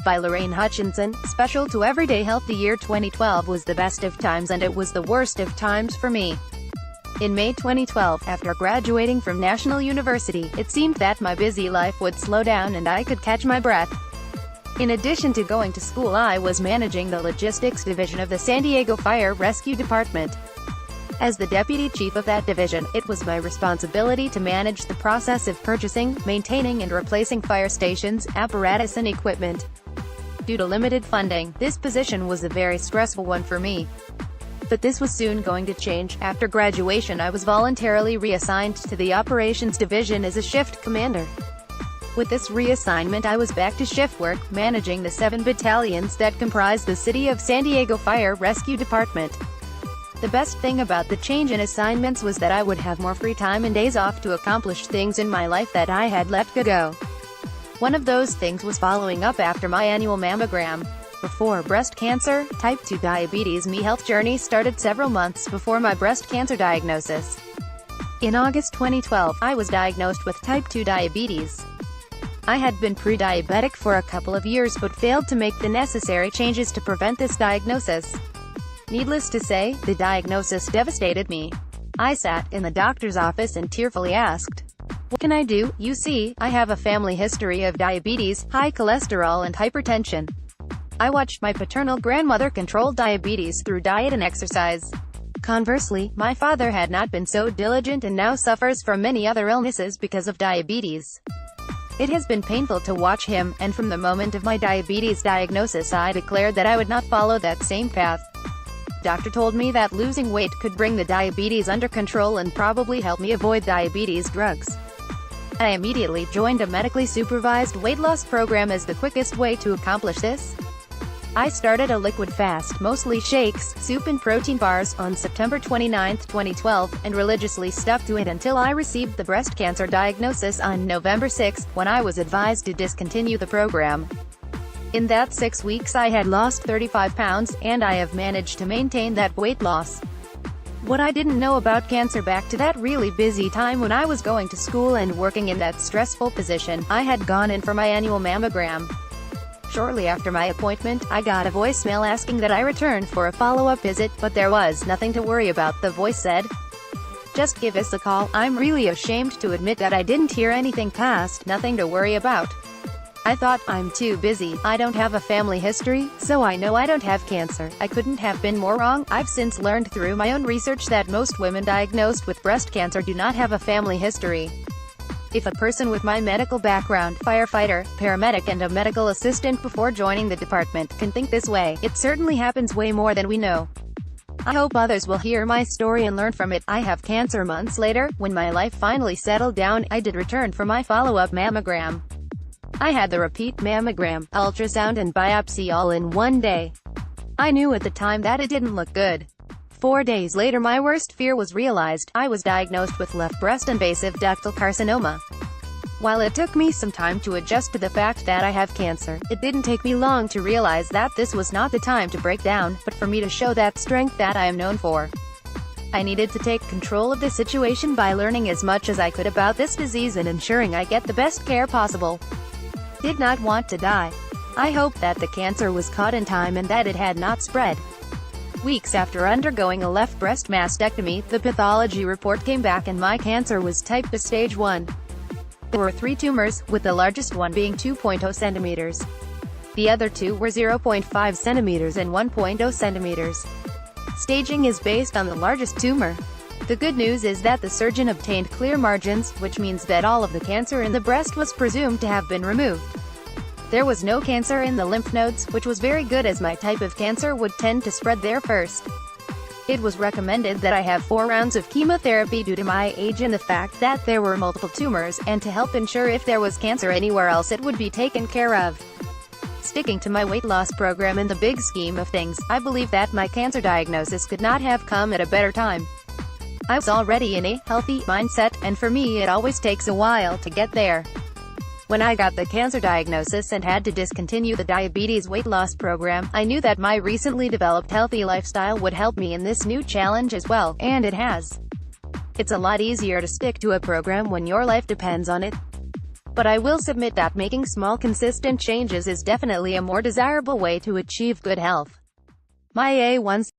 by Lorraine Hutchinson. Special to Everyday Health. The year 2012 was the best of times and it was the worst of times for me. In May 2012, after graduating from National University, it seemed that my busy life would slow down and I could catch my breath. In addition to going to school, I was managing the logistics division of the San Diego Fire Rescue Department. As the deputy chief of that division, it was my responsibility to manage the process of purchasing, maintaining and replacing fire stations, apparatus and equipment. Due to limited funding, this position was a very stressful one for me. But this was soon going to change. After graduation, I was voluntarily reassigned to the operations division as a shift commander. With this reassignment, I was back to shift work, managing the 7 battalions that comprise the City of San Diego Fire Rescue Department. The best thing about the change in assignments was that I would have more free time and days off to accomplish things in my life that I had let go. One of those things was following up after my annual mammogram. Before breast cancer, type 2 diabetes. My health journey started several months before my breast cancer diagnosis. In August 2012, I was diagnosed with type 2 diabetes. I had been pre-diabetic for a couple of years but failed to make the necessary changes to prevent this diagnosis. Needless to say, the diagnosis devastated me. I sat in the doctor's office and tearfully asked, "What can I do? You see, I have a family history of diabetes, high cholesterol and hypertension." I watched my paternal grandmother control diabetes through diet and exercise. Conversely, my father had not been so diligent and now suffers from many other illnesses because of diabetes. It has been painful to watch him, and from the moment of my diabetes diagnosis I declared that I would not follow that same path. Doctor told me that losing weight could bring the diabetes under control and probably help me avoid diabetes drugs. I immediately joined a medically supervised weight loss program as the quickest way to accomplish this. I started a liquid fast, mostly shakes, soup and protein bars, on September 29, 2012, and religiously stuck to it until I received the breast cancer diagnosis on November 6, when I was advised to discontinue the program. In that 6 weeks I had lost 35 pounds, and I have managed to maintain that weight loss. What I didn't know about cancer back to that really busy time when I was going to school and working in that stressful position, I had gone in for my annual mammogram. Shortly after my appointment, I got a voicemail asking that I return for a follow-up visit, but there was nothing to worry about, the voice said. Just give us a call. I'm really ashamed to admit that I didn't hear anything past "nothing to worry about." I thought, I'm too busy, I don't have a family history, so I know I don't have cancer. I couldn't have been more wrong. I've since learned through my own research that most women diagnosed with breast cancer do not have a family history. If a person with my medical background, firefighter, paramedic and a medical assistant before joining the department, can think this way, it certainly happens way more than we know. I hope others will hear my story and learn from it. I have cancer. Months later, when my life finally settled down, I did return for my follow-up mammogram. I had the repeat mammogram, ultrasound and biopsy all in one day. I knew at the time that it didn't look good. 4 days later my worst fear was realized. I was diagnosed with left breast invasive ductal carcinoma. While it took me some time to adjust to the fact that I have cancer, it didn't take me long to realize that this was not the time to break down, but for me to show that strength that I am known for. I needed to take control of the situation by learning as much as I could about this disease and ensuring I get the best care possible. Did not want to die. I hoped that the cancer was caught in time and that it had not spread. Weeks after undergoing a left breast mastectomy, the pathology report came back and my cancer was type 2 stage 1. There were 3 tumors, with the largest one being 2.0 centimeters. The other 2 were 0.5 centimeters and 1.0 centimeters. Staging is based on the largest tumor. The good news is that the surgeon obtained clear margins, which means that all of the cancer in the breast was presumed to have been removed. There was no cancer in the lymph nodes, which was very good as my type of cancer would tend to spread there first. It was recommended that I have 4 rounds of chemotherapy due to my age and the fact that there were multiple tumors, and to help ensure if there was cancer anywhere else it would be taken care of. Sticking to my weight loss program in the big scheme of things, I believe that my cancer diagnosis could not have come at a better time. I was already in a healthy mindset, and for me it always takes a while to get there. When I got the cancer diagnosis and had to discontinue the diabetes weight loss program, I knew that my recently developed healthy lifestyle would help me in this new challenge as well, and it has. It's a lot easier to stick to a program when your life depends on it. but I will submit that making small consistent changes is definitely a more desirable way to achieve good health. My A1